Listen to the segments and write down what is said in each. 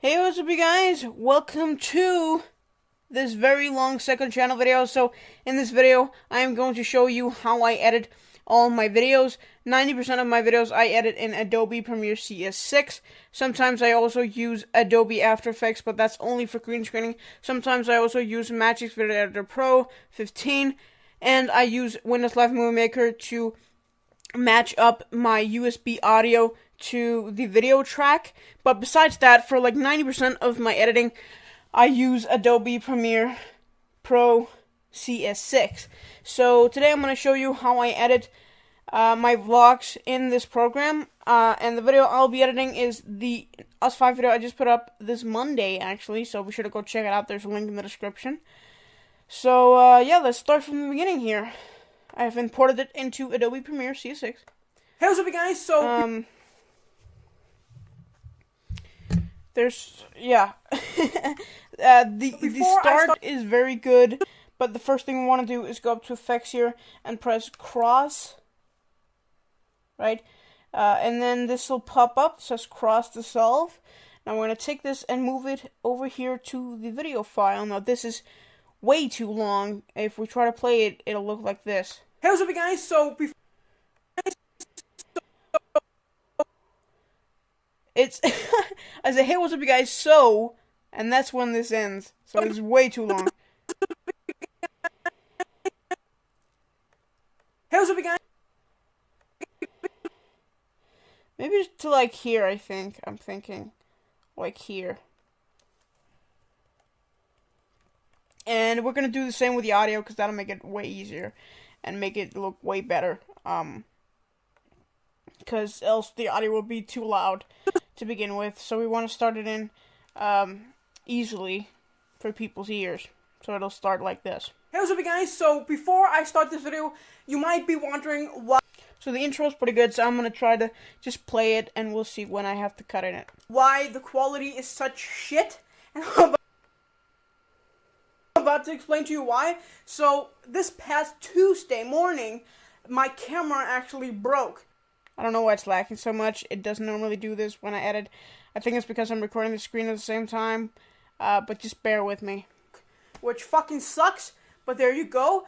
Hey, what's up you guys? Welcome to this very long second channel video. So in this video, I am going to show you how I edit all my videos. 90% of my videos I edit in Adobe Premiere CS6. Sometimes I also use Adobe After Effects, but that's only for green screening. Sometimes I also use Magic's Video Editor Pro 15, and I use Windows Live Movie Maker to match up my USB audio to the video track. But besides that, for like 90% of my editing, I use Adobe Premiere Pro CS6. So today I'm going to show you how I edit my vlogs in this program. And the video I'll be editing is the UsFive video I just put up this Monday, actually. So be sure to go check it out. There's a link in the description. So yeah, let's start from the beginning here. I have imported it into Adobe Premiere CS6. Hey, what's up, guys? So there's the start is very good, but the first thing we want to do is go up to effects here and press cross, right? And then this will pop up. It says cross dissolve. Now we're gonna take this and move it over here to the video file. Now this is way too long. If we try to play it, it'll look like this. Hey, what's up, guys? So before it's I say, hey, what's up, you guys? So, and that's when this ends. So it's way too long. Hey, what's up, you guys? Maybe to like here. I'm thinking like here. And we're gonna do the same with the audio because that'll make it way easier and make it look way better. Because else the audio will be too loud to begin with. So we want to start it in easily for people's ears. So it'll start like this. Hey, what's up, guys? So before I start this video, you might be wondering why. So the intro is pretty good, so I'm gonna try to just play it, and we'll see when I have to cut in it. Why the quality is such shit, and I'm about to explain to you why. So this past Tuesday morning, my camera actually broke. I don't know why it's lacking so much. It doesn't normally do this when I edit. I think it's because I'm recording the screen at the same time. But just bear with me. Which fucking sucks, but there you go.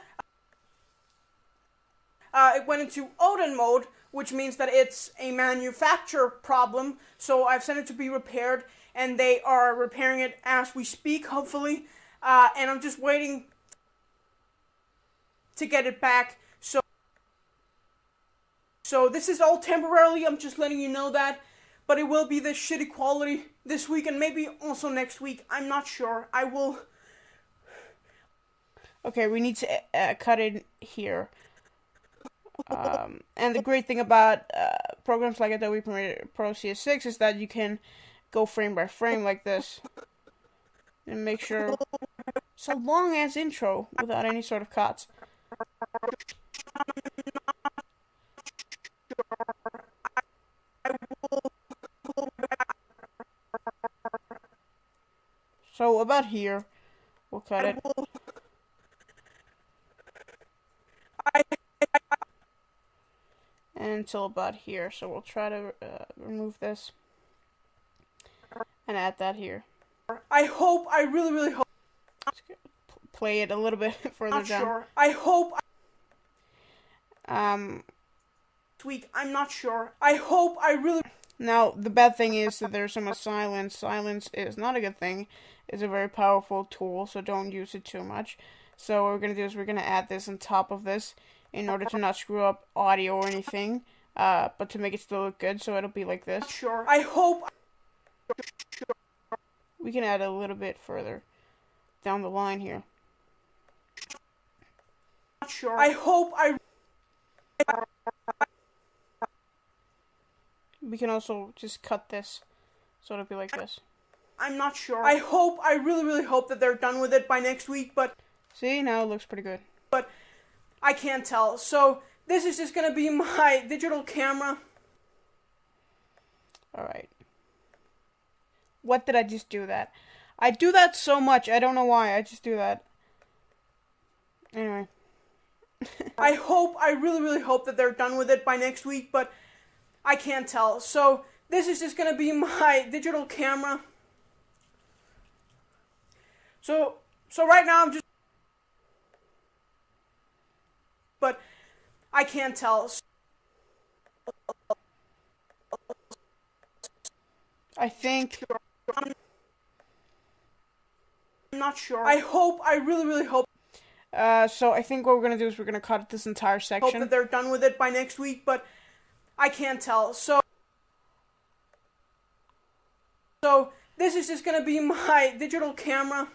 It went into Odin mode, which means that it's a manufacturer problem. So I've sent it to be repaired, and they are repairing it as we speak, hopefully. And I'm just waiting to get it back. So this is all temporarily, I'm just letting you know that. But it will be this shitty quality this week and maybe also next week. I'm not sure. I will. Okay, we need to cut it here. And the great thing about programs like Adobe Premiere Pro CS6 is that you can go frame by frame like this. And make sure it's a long ass intro without any sort of cuts. So about here, we'll cut it. And until about here, so we'll try to remove this and add that here. I really hope. Play it a little bit further down. Sure. I hope. Week, I'm not sure. Now, the bad thing is that there's so much silence. Silence is not a good thing. It's a very powerful tool, so don't use it too much. So what we're going to do is we're going to add this on top of this in order to not screw up audio or anything, but to make it still look good, so it'll be like this. Sure. I hope. We can add a little bit further down the line here. Sure. I hope. We can also just cut this, so it'll be like this. I'm not sure. I really hope that they're done with it by next week, but... See, now it looks pretty good. But I can't tell. So, this is just gonna be my digital camera. Alright. What did I just do that? I do that so much, I don't know why, I just do that. Anyway. I really hope that they're done with it by next week, but I can't tell. So, this is just gonna be my digital camera. So right now I'm just, but I can't tell. I think, I'm not sure. I really hope. So I think what we're gonna do is we're gonna cut this entire section. Hope that they're done with it by next week, but I can't tell. So this is just gonna be my digital camera.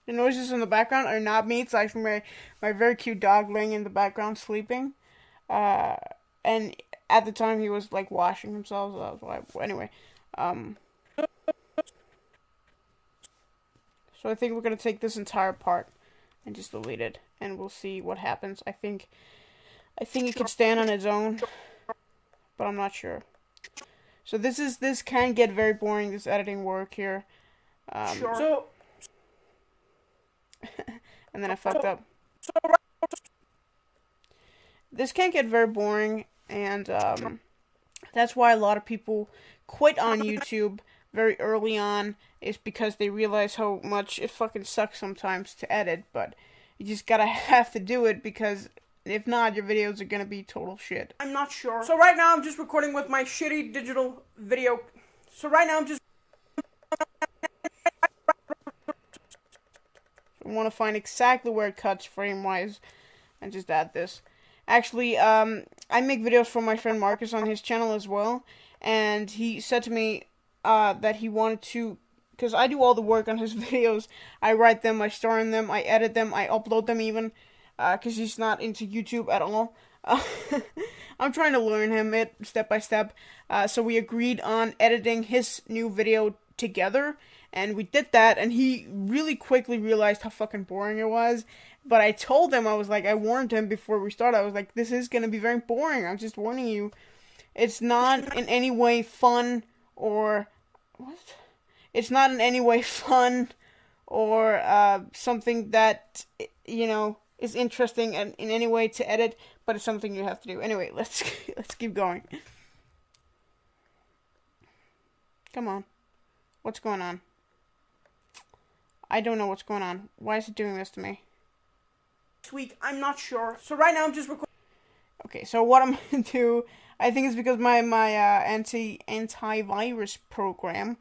The noises in the background are not me. It's actually my very cute dog laying in the background sleeping. And at the time he was like washing himself. So that was why. Anyway, so I think we're gonna take this entire part and just delete it, and we'll see what happens. I think it can stand on its own, but I'm not sure. So this can get very boring. This editing work here. So and then I fucked up. This can get very boring, and that's why a lot of people quit on YouTube very early on, is because they realize how much it fucking sucks sometimes to edit, but you just gotta have to do it, because if not, your videos are gonna be total shit. I'm not sure. So right now I'm just recording with my shitty digital video. I want to find exactly where it cuts frame-wise and just add this. Actually, I make videos for my friend Marcus on his channel as well, and he said to me that he wanted to, because I do all the work on his videos. I write them, I star in them, I edit them, I upload them even, because he's not into YouTube at all. I'm trying to learn him it step by step, so we agreed on editing his new video together, and we did that, and he really quickly realized how fucking boring it was. But I told him, I warned him before we started, I was like, this is gonna be very boring, I'm just warning you. It's not in any way fun, or, what? It's not in any way fun, or, something that, you know, is interesting and in any way to edit, but it's something you have to do. Anyway, let's keep going. Come on. What's going on? I don't know what's going on. Why is it doing this to me? This week, I'm not sure. So right now I'm just recording. Okay, so what I'm gonna do, I think it's because my antivirus program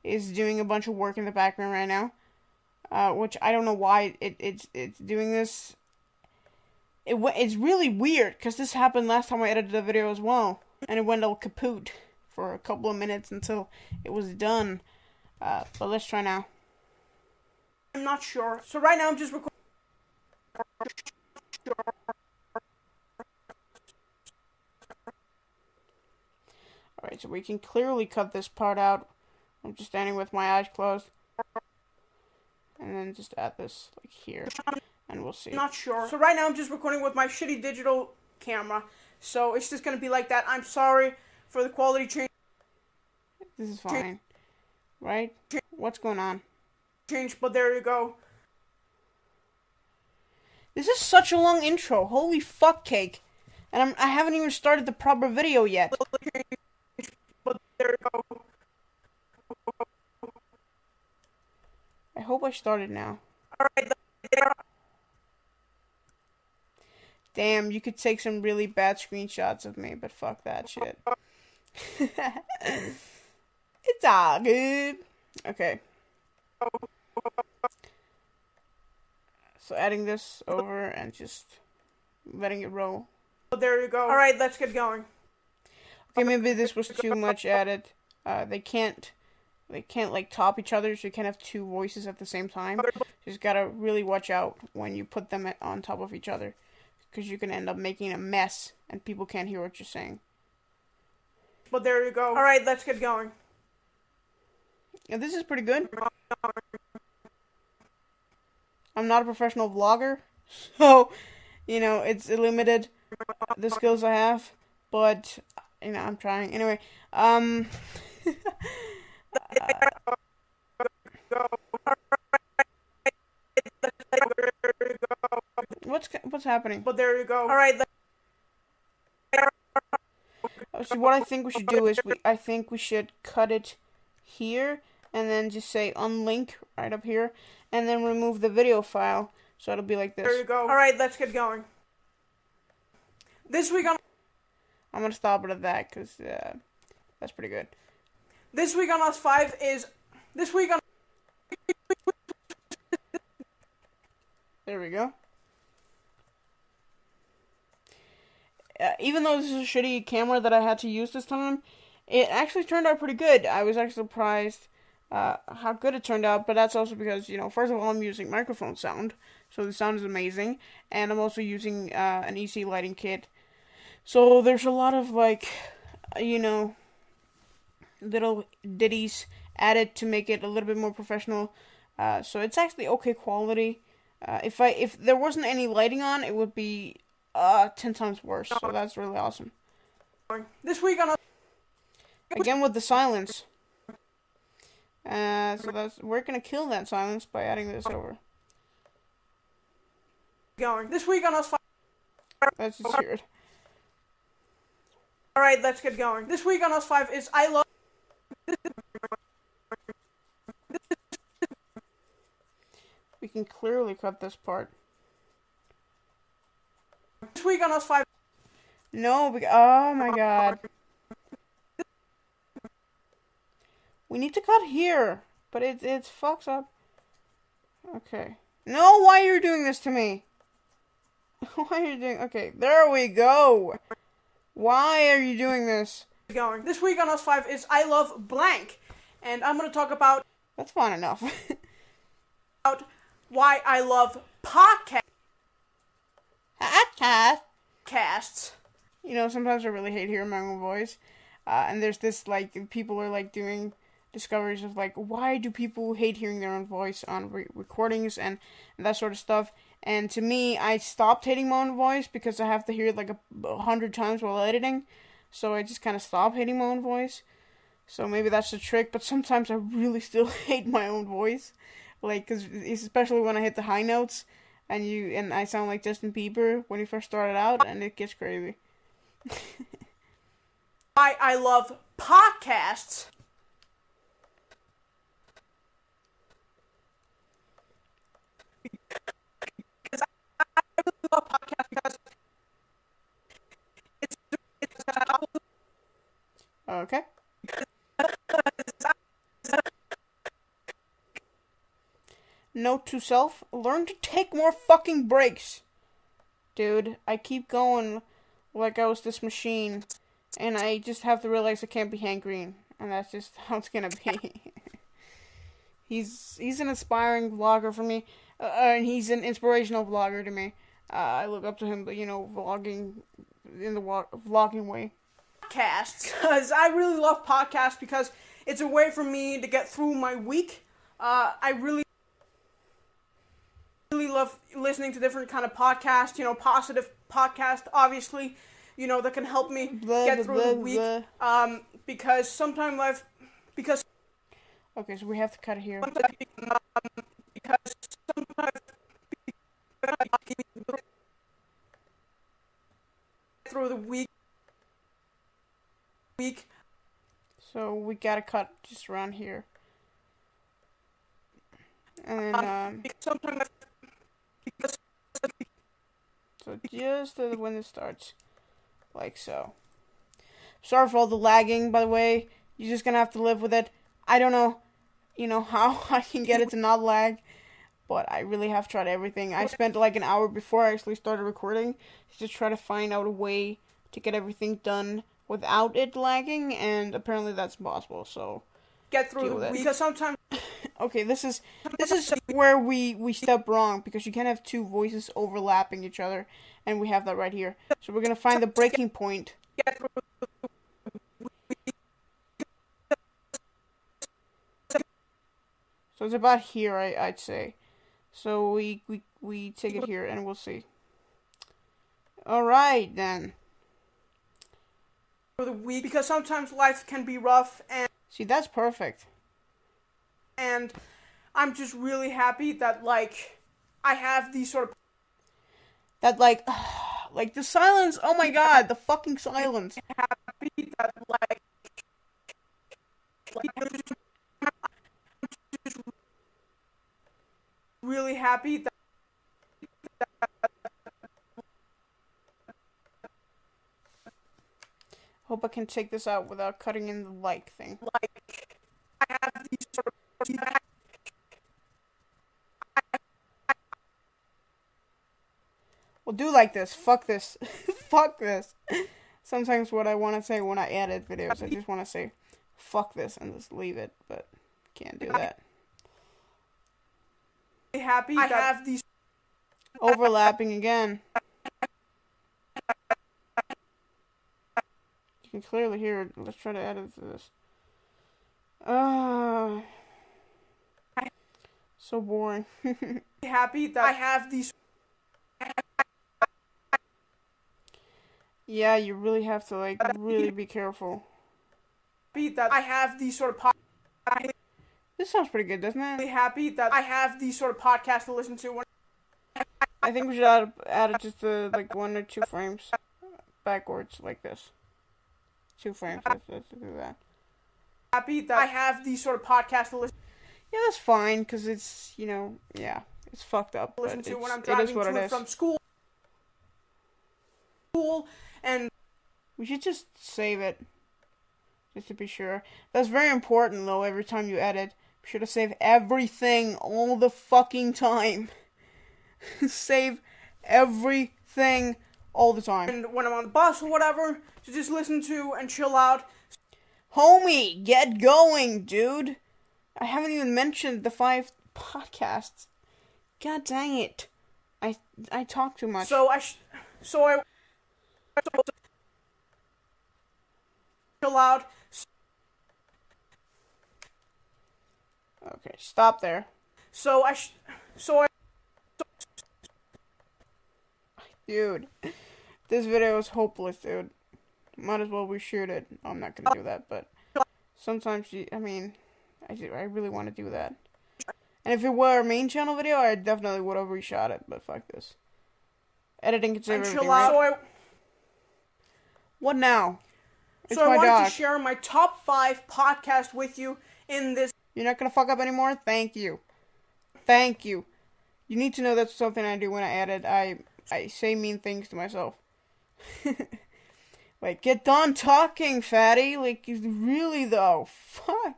is doing a bunch of work in the background right now, which I don't know why it's doing this. It's really weird, because this happened last time I edited a video as well, and it went all kaput for a couple of minutes until it was done. But let's try now. I'm not sure. So right now I'm just recording. Alright, so we can clearly cut this part out. I'm just standing with my eyes closed. And then just add this, like, here. And we'll see. Not sure. So right now I'm just recording with my shitty digital camera. So it's just gonna be like that. I'm sorry for the quality change. This is fine. Right? What's going on? Change, but there you go. This is such a long intro. Holy fuck cake. And I haven't even started the proper video yet. But there you go. I hope I started now. Alright, damn, you could take some really bad screenshots of me, but fuck that shit. It's all good. Okay. So adding this over and just letting it roll. There you go. Alright, let's get going. Okay, maybe this was too much added. They can't like top each other, so you can't have two voices at the same time. You just gotta really watch out when you put them on top of each other, because you can end up making a mess and people can't hear what you're saying. But there you go. Alright, let's get going. Yeah, this is pretty good. I'm not a professional vlogger, so, you know, it's limited, the skills I have, but, you know, I'm trying. Anyway, what's happening? But there you go. Alright, So what I think we should do is I think we should cut it here and then just say unlink right up here and then remove the video file. So it'll be like this. There you go. Alright, let's get going. This week on... I'm going to stop it at that because that's pretty good. This week on UsFive is... This week on... There we go. Even though this is a shitty camera that I had to use this time, it actually turned out pretty good. I was actually surprised how good it turned out, but that's also because, you know, first of all, I'm using microphone sound, so the sound is amazing, and I'm also using an EC lighting kit. So there's a lot of, like, you know, little ditties added to make it a little bit more professional. So it's actually okay quality. If there wasn't any lighting on, it would be 10 times worse, so that's really awesome. This week on... Again with the silence. So we're gonna kill that silence by adding this over. This week on UsFive... That's just weird. Alright, let's get going. This week on UsFive is I love... We can clearly cut this part. This week on UsFive... No, oh my god. We need to cut here, but it fucks up. Okay. No, why are you doing this to me? Why are you doing... Okay, there we go. Why are you doing this? This week on UsFive is I love blank, and I'm going to talk about... That's fine enough. about why I love podcasts. You know, sometimes I really hate hearing my own voice. And there's this, like, people are, like, doing discoveries of, like, why do people hate hearing their own voice on recordings and that sort of stuff. And to me, I stopped hating my own voice because I have to hear it, like, 100 times while editing. So I just kind of stopped hating my own voice. So maybe that's the trick, but sometimes I really still hate my own voice. Like, cause especially when I hit the high notes, and I sound like Justin Bieber when he first started out, and it gets crazy. Why I love podcasts. Because I really love podcasts because it's Okay. Note to self, learn to take more fucking breaks. Dude, I keep going like I was this machine, and I just have to realize I can't be Hank Green, and that's just how it's gonna be. He's an inspiring vlogger for me, and he's an inspirational vlogger to me. I look up to him, but, you know, vlogging in the vlogging way. Podcasts, because I really love podcasts because it's a way for me to get through my week. I really love listening to different kind of podcasts, you know, positive podcasts, obviously, you know, that can help me get through the week, because sometimes okay, so we have to cut it here. Because sometimes through the week, so we gotta cut just around here. And then, sometimes so just when it starts, like so. Sorry for all the lagging, by the way. You're just gonna have to live with it. I don't know, you know, how I can get it to not lag, but I really have tried everything. I spent like an hour before I actually started recording to try to find out a way to get everything done without it lagging, and apparently that's impossible, so get through the week. Because sometimes okay, this is where we step wrong, because you can't have two voices overlapping each other, and we have that right here. So we're gonna find the breaking point. So it's about here, I'd say. So we take it here, and we'll see. All right then. For the week, because sometimes life can be rough, and see, that's perfect. And I'm just really happy that, like, I have these sort of... That, like, Like, the silence, oh my god, the fucking silence. Happy that, like really happy that, Hope I can take this out without cutting in the like thing. like, I have these sort of We'll do like this. Fuck this. Fuck this. Sometimes what I want to say when I edit videos, I just want to say, fuck this, and just leave it, but can't do that. happy that I have these Overlapping again. You can clearly hear it. Let's try to edit this. So boring. happy that I have these. Yeah, you really have to, like, really be careful. Happy that I have these sort of This sounds pretty good, doesn't it? happy that I have these sort of podcasts to listen to when I think we should add it just to, like, 1 or 2 frames backwards, like this. 2 frames, let's do that. happy that I have these sort of podcasts to Yeah, that's fine, because it's, you know, yeah, it's fucked up, listen but to when I'm it driving is what to it and is. from school, and We should just save it, just to be sure. That's very important, though, every time you edit. Be sure to save everything all the fucking time. Save everything all the time. and when I'm on the bus or whatever, to just listen to and chill out. Homie, get going, dude. I haven't even mentioned the 5 podcasts. God dang it. I talk too much. So I chill out. Okay, stop there. So I Dude, this video is hopeless, dude. Might as well reshoot it. I'm not gonna do that, but sometimes I really want to do that. And if it were a main channel video, I definitely would have reshot it, but fuck this. Editing can save everything, right? What now? It's So I my wanted dog. to share my top 5 podcast with you in this. You're not gonna fuck up anymore? Thank you. Thank you. You need to know that's something I do when I edit. I say mean things to myself. Like, get done talking, fatty. Like, really though. Fuck.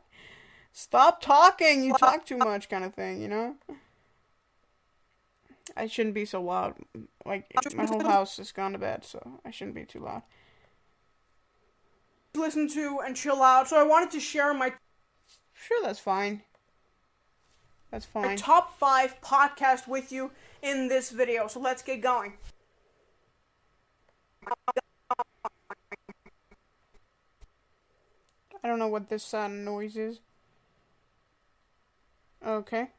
Stop talking. You talk too much, kind of thing, you know? I shouldn't be so loud. Like, my whole house has gone to bed, so I shouldn't be too loud. Listen to and chill out. So I wanted to share my Sure, that's fine. That's fine. top 5 podcast with you in this video. So let's get going. I don't know what this noise is. Okay.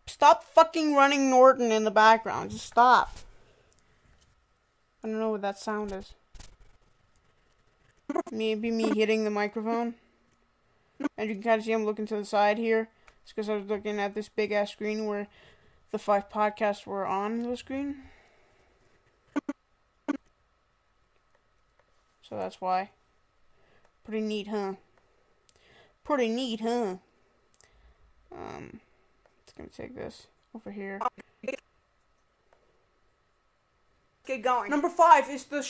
Stop fucking running Norton in the background. Just stop. I don't know what that sound is. Maybe me hitting the microphone. And you can kind of see I'm looking to the side here. It's because I was looking at this big ass screen where the 5 podcasts were on the screen. So that's why. Pretty neat, huh? Pretty neat, huh? It's gonna take this over here. Get going. Number 5 is the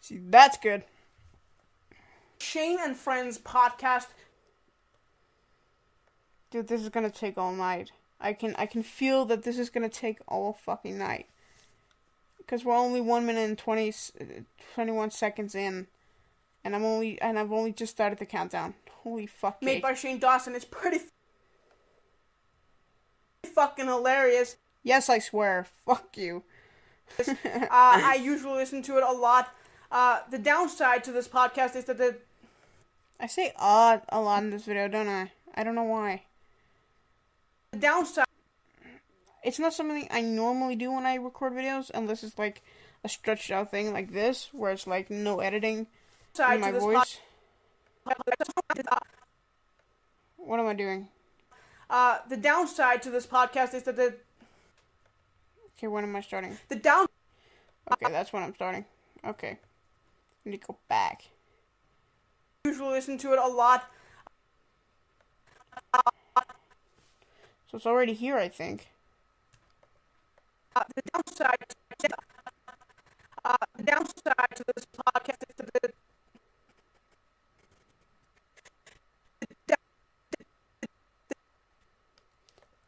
See, that's good. Shane and Friends podcast. Dude, this is gonna take all night. I can feel that this is gonna take all fucking night. Because we're only 1 minute and 21 seconds in. And I've only just started the countdown. Holy fuck. Made by Shane Dawson. It's pretty fucking hilarious. Yes, I swear. Fuck you. I usually listen to it a lot. The downside to this podcast is that I say a lot in this video, don't I? I don't know why. the downside It's not something I normally do when I record videos, unless it's like a stretched out thing like this, where it's like no editing in my voice. What am I doing? The downside to this podcast is that Okay, Okay, when am I starting? The down. Okay, that's when I'm starting. Okay. I need to go back. I usually listen to it a lot. So it's already here, I think. The downside to this podcast is the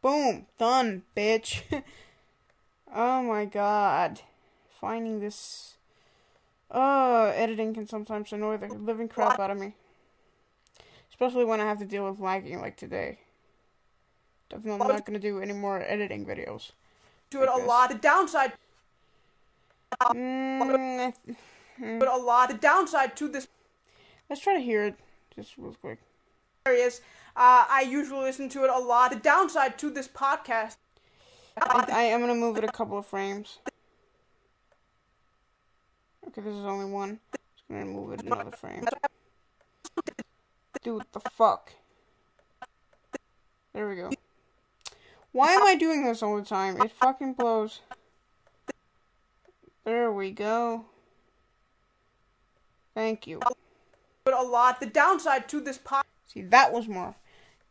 Boom! Done, bitch. Oh my god. Finding this... editing can sometimes annoy the living crap out of me. Especially when I have to deal with lagging like today. Definitely I'm not going to do any more editing videos. Do it a lot. The downside... The downside to this... Let's try to hear it just real quick. Areas. I usually listen to it a lot. The downside to this podcast... I am going to move it a couple of frames. Okay, this is only one. Just going to move it another frame. Dude, what the fuck? There we go. Why am I doing this all the time? It fucking blows. There we go. Thank you. A lot. The downside to this See, that was more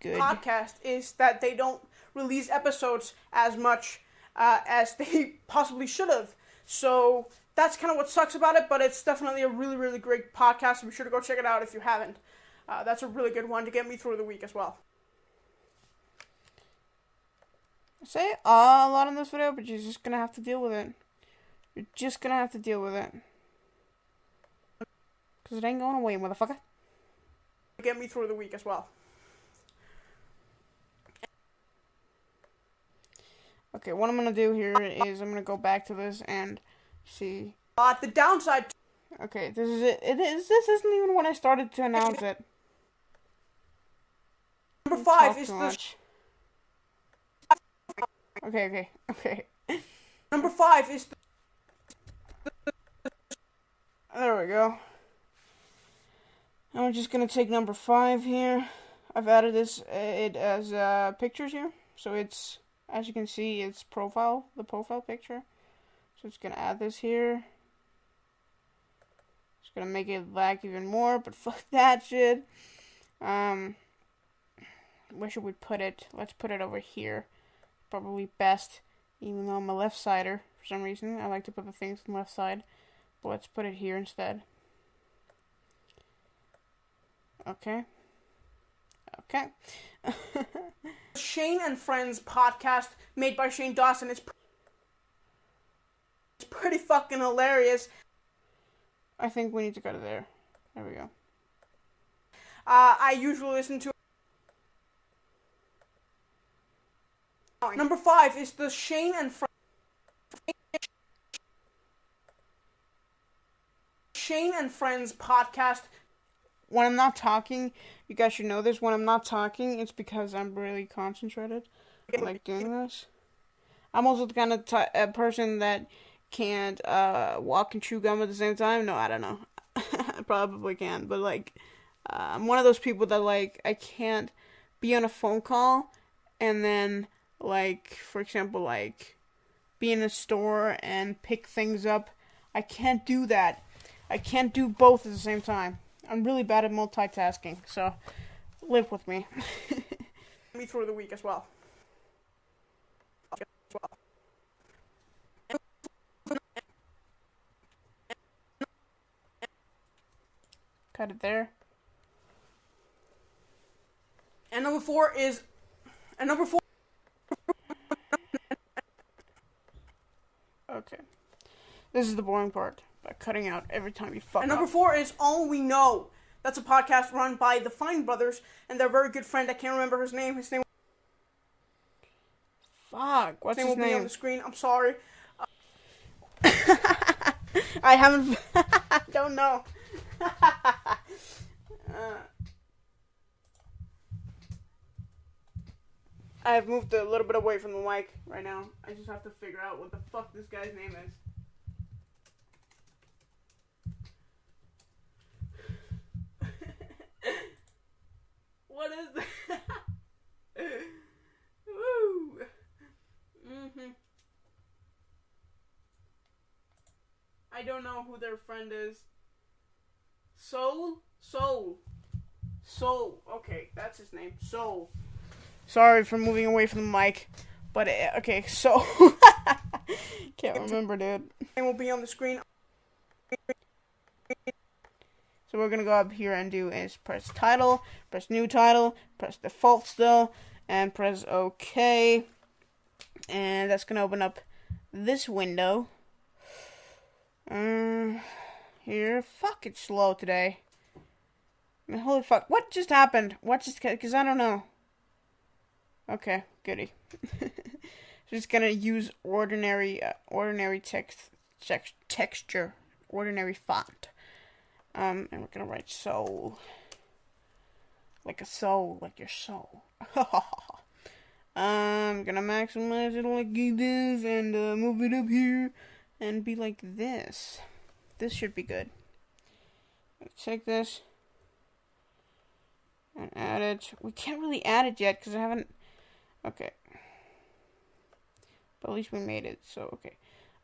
good. Podcast is that they don't release episodes as much as they possibly should have. So that's kind of what sucks about it, but it's definitely a really, really great podcast. So be sure to go check it out if you haven't. That's a really good one to get me through the week as well. I say a lot in this video, but you're just gonna have to deal with it. You're just gonna have to deal with it. Because it ain't going away, motherfucker. Get me through the week as well. Okay, what I'm gonna do here is I'm gonna go back to this and see. The downside. Okay, this is it. This isn't even when I started to announce it. Number 5 is the. Okay. Number 5 is the. There we go. I'm just gonna take number 5 here. I've added it as pictures here, so it's, as you can see, it's the profile picture. So it's gonna add this here. It's gonna make it lag even more, but fuck that shit. Where should we put it? Let's put it over here. Probably best, even though I'm a left-sider for some reason. I like to put the things on the left side, but let's put it here instead. Okay. Shane and Friends podcast made by Shane Dawson. It's pretty fucking hilarious. I think we need to go to there. There we go. I usually listen to. Number 5 is the Shane and Friends podcast. When I'm not talking, you guys should know this. When I'm not talking, it's because I'm really concentrated. I like doing this. I'm also the kind of a person that can't walk and chew gum at the same time. No, I don't know. I probably can, but like, I'm one of those people that like I can't be on a phone call and then like, for example, like be in a store and pick things up. I can't do that. I can't do both at the same time. I'm really bad at multitasking, so live with me. Me through the week as well. Cut it there. And number 4 is. Okay. This is the boring part. By cutting out every time you fuck And number 4 is All We Know. That's a podcast run by the Fine Brothers and their very good friend. I can't remember his name. Fuck. What's his name? Will be on the screen. I'm sorry. I haven't. Don't know. I've moved a little bit away from the mic right now. I just have to figure out what the fuck this guy's name is. What is that? Woo! I don't know who their friend is. Soul. Okay, that's his name. Soul. Sorry for moving away from the mic, but okay, so can't remember, dude. It will be on the screen. So we're gonna go up here and do is press title, press new title, press default still, and press OK. And that's gonna open up this window. Here, fuck, it's slow today. I mean, holy fuck, what just happened? Because I don't know. Okay, goody. Just gonna use ordinary texture, ordinary font. And we're gonna write soul. Like a soul, like your soul. I'm gonna maximize it like this and move it up here and be like this. This should be good. Let's take this and add it. We can't really add it yet because I haven't. Okay. But at least we made it, so okay.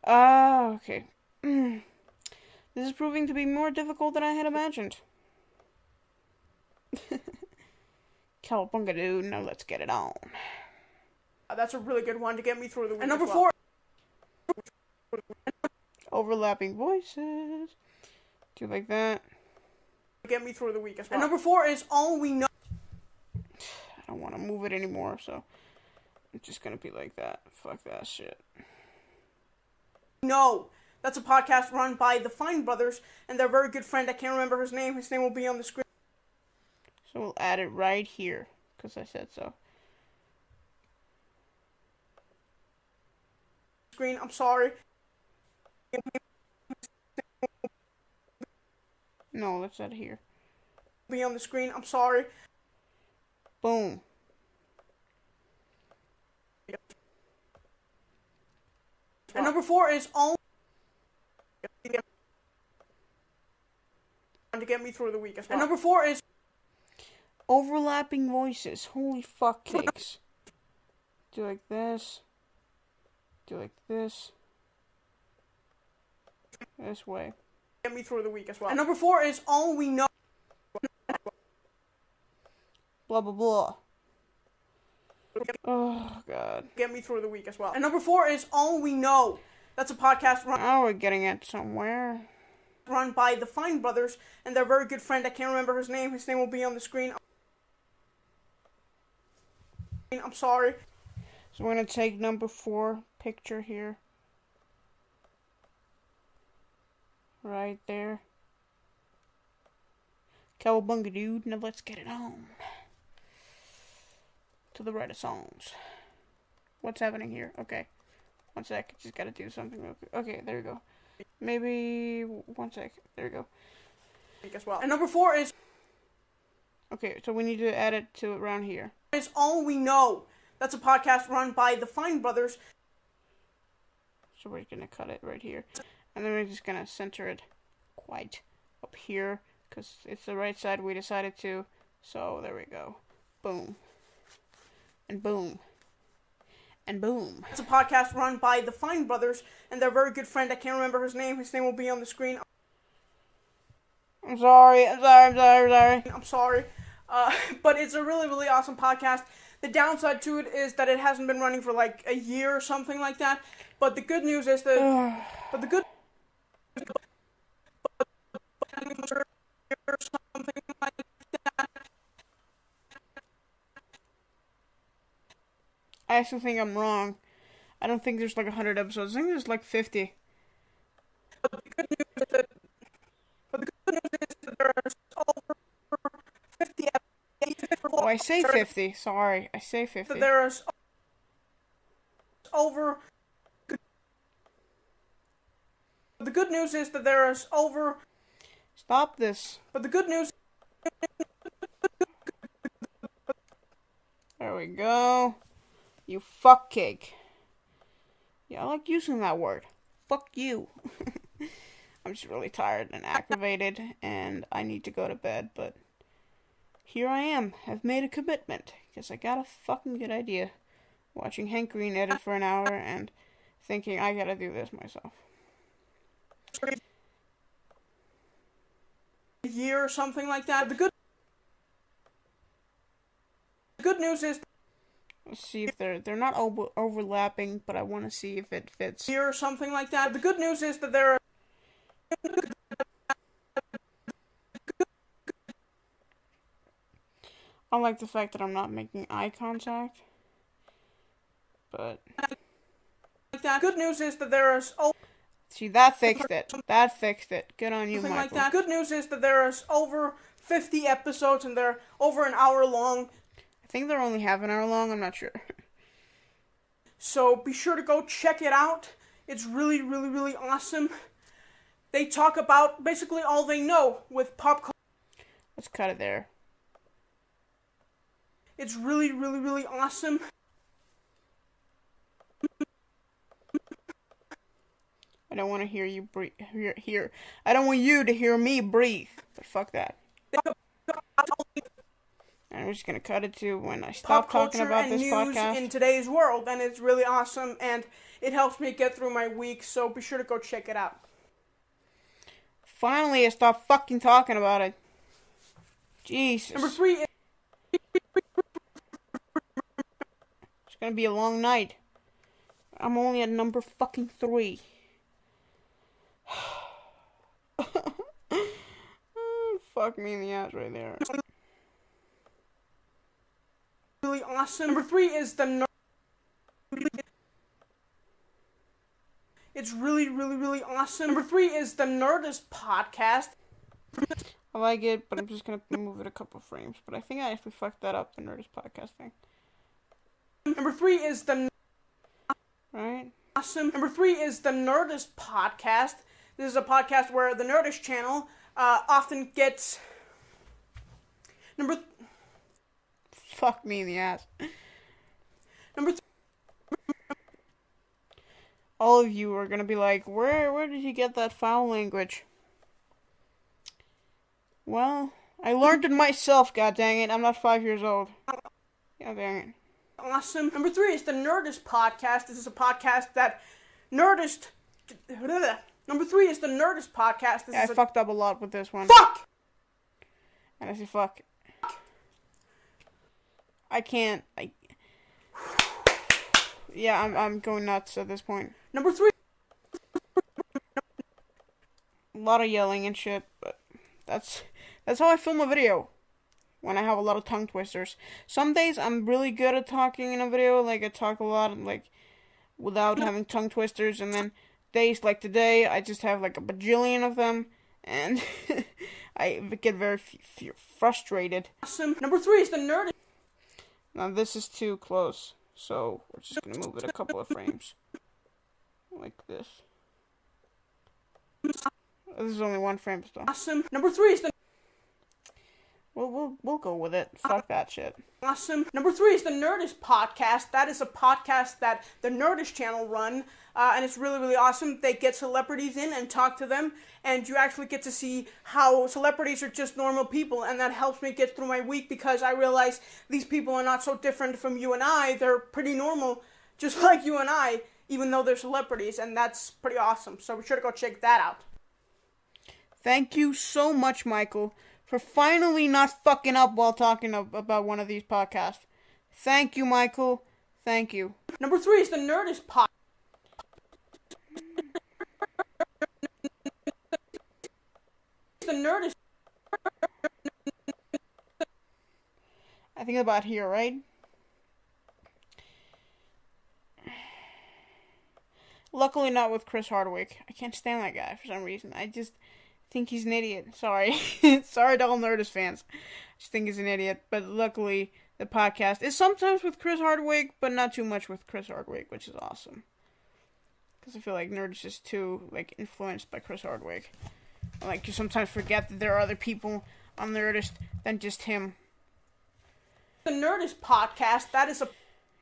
Okay. This is proving to be more difficult than I had imagined. Cowabunga, dude. Now let's get it on. That's a really good one to get me through the week. And number 4. Overlapping voices. Do like that. Get me through the week as well. And number 4 is All We Know. I don't want to move it anymore, so it's just gonna be like that. Fuck that shit. No, that's a podcast run by the Fine Brothers and their very good friend. I can't remember his name. His name will be on the screen. So we'll add it right here, because I said so. Screen. I'm sorry. No, let's add it here. Be on the screen. I'm sorry. Boom. And number 4 is All to get me through the week as well. And number 4 is Overlapping voices. Holy fuck cakes. Do like this. Do like this. This way. Get me through the week as well. And number 4 is All We Know. Blah blah blah. Oh god. Get me through the week as well. And number 4 is All We Know. That's a podcast Now we're getting it somewhere. Run by the Fine Brothers and their very good friend. I can't remember his name. His name will be on the screen. I'm sorry. So we're gonna take number 4 picture here. Right there. Cowabunga, dude. Now let's get it on. To the Renaissance. What's happening here? Okay. One sec. Just gotta do something real quick. Okay, there we go. Maybe 1 sec. There we go. As well. And number 4 is okay, so we need to add it to around here. Is All We Know. That's a podcast run by the Fine Brothers. So we're gonna cut it right here. And then we're just gonna center it quite up here. Because it's the right side we decided to. So there we go. Boom. And boom. And boom. It's a podcast run by the Fine Brothers and their very good friend. I can't remember his name. His name will be on the screen. I'm sorry. I'm sorry. But it's a really, really awesome podcast. The downside to it is that it hasn't been running for like a year or something like that. But the good news is that... but the good... I actually think I'm wrong. I don't think there's like 100 episodes. I think there's like 50. But the good news is that there's over 50 episodes. Oh, I say 50. Sorry. I say 50. There's over... The good news is that there is over... Stop this. But the good news... There we go. You fuck cake. Yeah, I like using that word. Fuck you. I'm just really tired and aggravated, and I need to go to bed, but here I am. I've made a commitment, because I got a fucking good idea. Watching Hank Green edit for an hour, and thinking I gotta do this myself. a year or something like that. The good news is, let's see if they're not overlapping, but I want to see if it fits. Year or something like that. The good news is that there are. I like the fact that I'm not making eye contact, but Good news is that there is. See, that fixed it. That fixed it. Good on you, Something Michael. like that. Good news is that there is over 50 episodes and they're over an hour long. I think they're only half an hour long. I'm not sure. So be sure to go check it out. It's really, really, really awesome. They talk about basically all they know with pop culture. Let's cut it there. It's really, really, really awesome. I don't want to hear you breathe. I don't want you to hear me breathe. But fuck that. And we're just gonna cut it to when I stop talking about this podcast. In today's world, and it's really awesome, and it helps me get through my week. So be sure to go check it out. Finally, I stopped fucking talking about it. Jesus. Number 3 is. It's gonna be a long night. I'm only at number fucking 3. Fuck me in the ass right there. Really awesome. Number 3 is the. It's really, really, really awesome. Number 3 is the Nerdist podcast. I like it, but I'm just gonna move it a couple frames. But I think I actually fucked that up, the Nerdist podcast thing. Number 3 is the. Right? Awesome. Number 3 is the Nerdist podcast. This is a podcast where the Nerdist channel often gets. Fuck me in the ass. Number 3. All of you are gonna be like, where did you get that foul language? Well, I learned it myself, god dang it. I'm not 5 years old. God dang it. Awesome. Number 3 is the Nerdist podcast. This is a podcast that Nerdist. Number 3 is the Nerdist podcast. I fucked up a lot with this one. Fuck! And I say fuck. I can't. Yeah, I'm going nuts at this point. Number 3. A lot of yelling and shit, but that's how I film a video. When I have a lot of tongue twisters. Some days I'm really good at talking in a video, like I talk a lot, like without having tongue twisters, and then days like today, I just have like a bajillion of them, and I get very frustrated. Awesome. Number 3 is the Nerdist. Now this is too close, so we're just gonna move it a couple of frames, like this. This is only 1 frame still. Awesome. Number 3 is the. We'll go with it. Fuck that shit. Awesome. Number 3 is the Nerdist podcast. That is a podcast that the Nerdist channel run, and it's really, really awesome. They get celebrities in and talk to them, and you actually get to see how celebrities are just normal people, and that helps me get through my week because I realize these people are not so different from you and I. They're pretty normal, just like you and I, even though they're celebrities, and that's pretty awesome. So be sure to go check that out. Thank you so much, Michael, for finally not fucking up while talking about one of these podcasts. Thank you, Michael. Thank you. Number 3 is the Nerdist podcast. The Nerdist. I think about here, right? Luckily not with Chris Hardwick. I can't stand that guy for some reason. I just think he's an idiot. Sorry. Sorry to all Nerdist fans. I just think he's an idiot. But luckily, the podcast is sometimes with Chris Hardwick, but not too much with Chris Hardwick, which is awesome. Because I feel like Nerdist is too, like, influenced by Chris Hardwick. Like, you sometimes forget that there are other people on Nerdist than just him. The Nerdist podcast, that is a...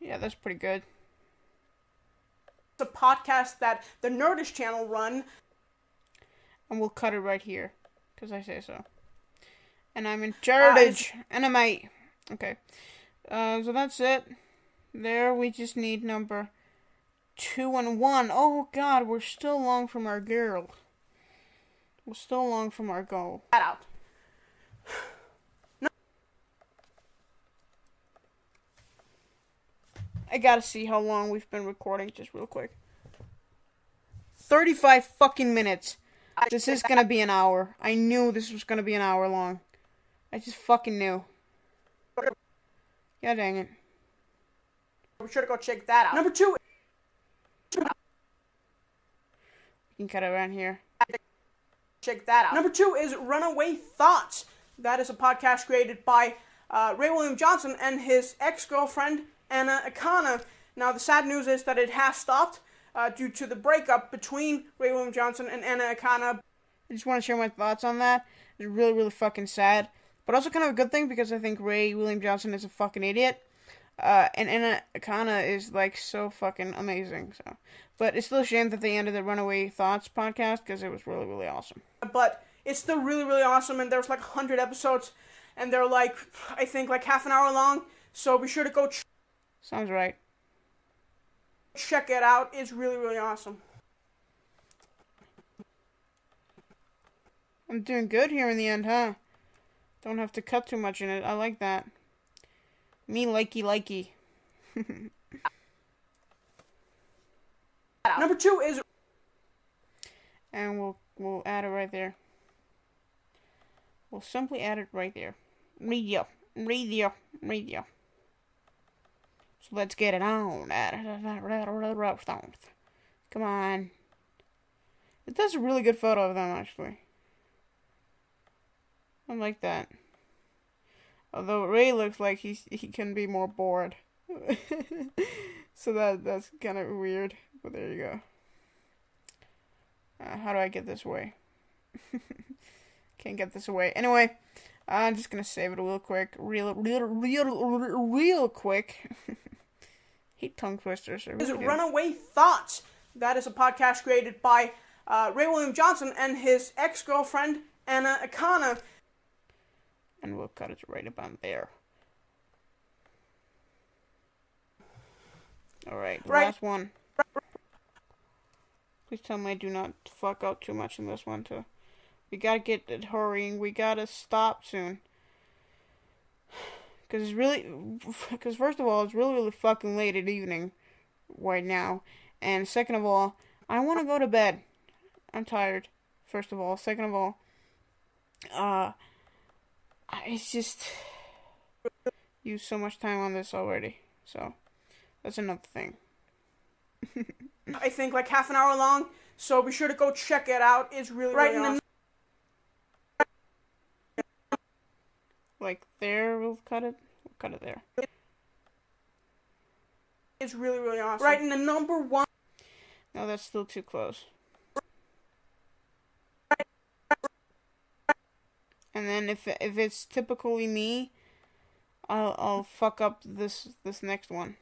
Yeah, that's pretty good. It's a podcast that the Nerdist channel run. And we'll cut it right here, because I say so. And I'm in charge, and I'm out. Okay. So that's it. There, we just need number 2 and 1. Oh, God, we're still long from our girl. We're still long from our goal. That out. I gotta see how long we've been recording, just real quick. 35 fucking minutes. This is gonna be an hour. I knew this was gonna be an hour long. I just fucking knew. Yeah, dang it. Be sure to go check that out. Number 2. We can cut it around here. Check that out. Number 2 is Runaway Thoughts. That is a podcast created by Ray William Johnson and his ex-girlfriend, Anna Akana. Now, the sad news is that it has stopped due to the breakup between Ray William Johnson and Anna Akana. I just want to share my thoughts on that. It's really, really fucking sad. But also kind of a good thing because I think Ray William Johnson is a fucking idiot. And Anna Akana is, like, so fucking amazing. So, but it's still a shame that they ended the Runaway Thoughts podcast because it was really, really awesome. But it's still really, really awesome, and there's like 100 episodes, and they're like, I think, like half an hour long. So be sure to go Sounds right. check it out. It's really, really awesome. I'm doing good here in the end, huh? Don't have to cut too much in it. I like that. Me likey. Number 2 is... And we'll add it right there. We'll simply add it right there. Radio. So let's get it on. Come on. It does a really good photo of them, actually. I like that. Although Ray looks like he can be more bored. So that's kind of weird. But there you go. How do I get this away? Can't get this away. Anyway, I'm just gonna save it real quick. Real quick. Hate tongue twisters. Is Runaway Thoughts. That is a podcast created by Ray William Johnson and his ex-girlfriend, Anna Akana. And we'll cut it right about there. Alright, last one. Please tell me I do not fuck out too much in this one, too. We gotta get it hurrying. We gotta stop soon. Because first of all, it's really, really fucking late at evening right now. And second of all, I want to go to bed. I'm tired, first of all. Second of all, it's just used so much time on this already. So, that's another thing. I think like half an hour long, so be sure to go check it out. It's really, really awesome. Like there, we'll cut it there. It's really, really awesome. Right in the number 1. No, that's still too close. And then if it's typically me, I'll fuck up this next one.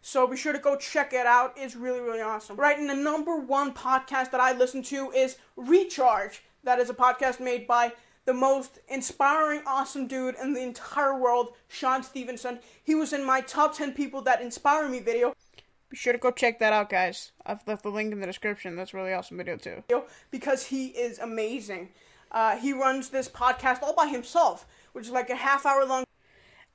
So be sure to go check it out. It's really, really awesome. Right, and the number 1 podcast that I listen to is Recharge. That is a podcast made by the most inspiring, awesome dude in the entire world, Sean Stevenson. He was in my top 10 people that inspire me video. Be sure to go check that out, guys. I've left the link in the description. That's a really awesome video, too. Because he is amazing. He runs this podcast all by himself, which is like a half hour long.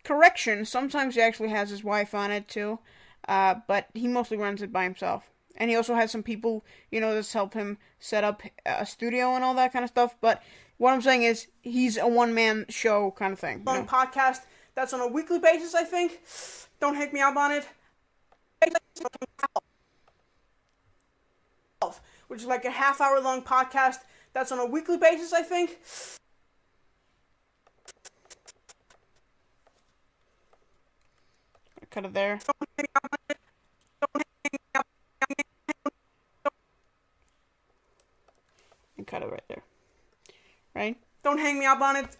Correction, sometimes he actually has his wife on it, too. But he mostly runs it by himself. And he also has some people, that help him set up a studio and all that kind of stuff. But what I'm saying is, he's a one-man show kind of thing. Long podcast that's on a weekly basis, I think. Don't hate me up on it. Which is like a half hour long podcast that's on a weekly basis, I think. Cut it there. And cut it right there. Right? Don't hang me up on it.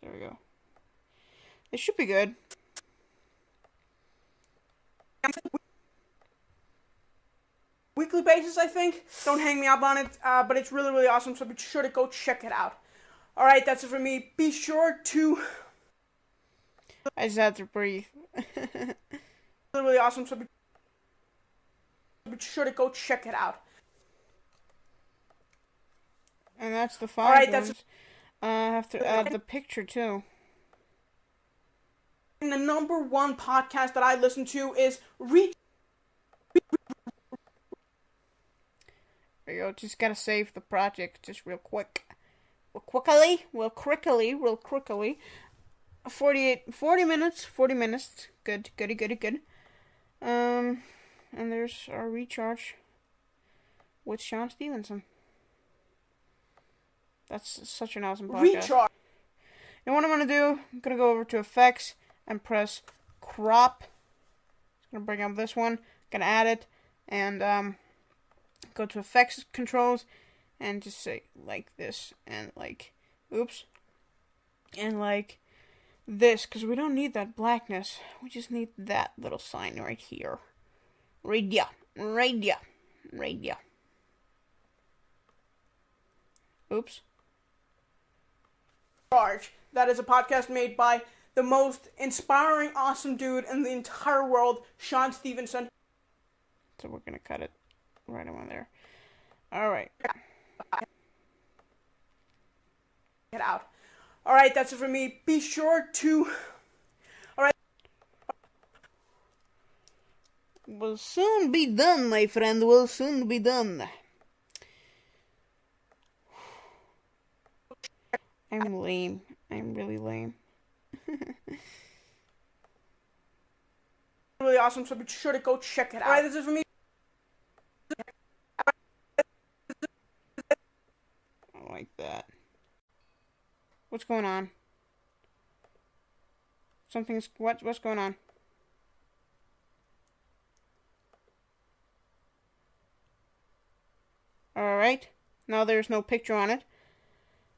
There we go. It should be good. Weekly basis, I think. Don't hang me up on it, but it's really, really awesome, so be sure to go check it out. Alright, that's it for me. Be sure to... I just had to breathe. Really, really awesome, so be sure to go check it out. And that's the 5 Alright, ones. that's I have to add the picture too. and the number one podcast that I listen to is Reach. There you go. Just gotta save the project just real quick. Real quickly. 40 minutes. Good. And there's our recharge with Sean Stevenson. That's such an awesome podcast. Recharge. And what I'm gonna do, I'm gonna go over to effects and press crop. It's gonna bring up this one. Gonna add it and go to effects controls and just say like this and like oops and like this, because we don't need that blackness. We just need that little sign right here. Right there. Oops. Charge. That is a podcast made by the most inspiring, awesome dude in the entire world, Sean Stevenson. So we're gonna cut it right on there. Alright. Get out. Alright, that's it for me. Be sure to... Alright. We'll soon be done, my friend. We'll soon be done. I'm lame. I'm really lame. Really awesome, so be sure to go check it out. Alright, that's it for me. I like that. What's going on? What's going on? Alright. Now there's no picture on it.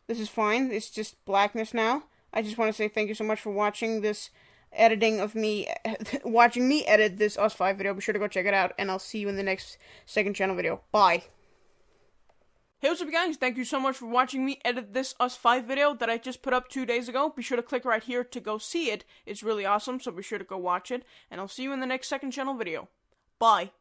This is fine. It's just blackness now. I just want to say thank you so much for watching this editing of me, watching me edit this UsFive video. Be sure to go check it out, and I'll see you in the next second channel video. Bye. Hey, what's up, guys? Thank you so much for watching me edit this UsFive video that I just put up 2 days ago. Be sure to click right here to go see it. It's really awesome, so be sure to go watch it, and I'll see you in the next second channel video. Bye.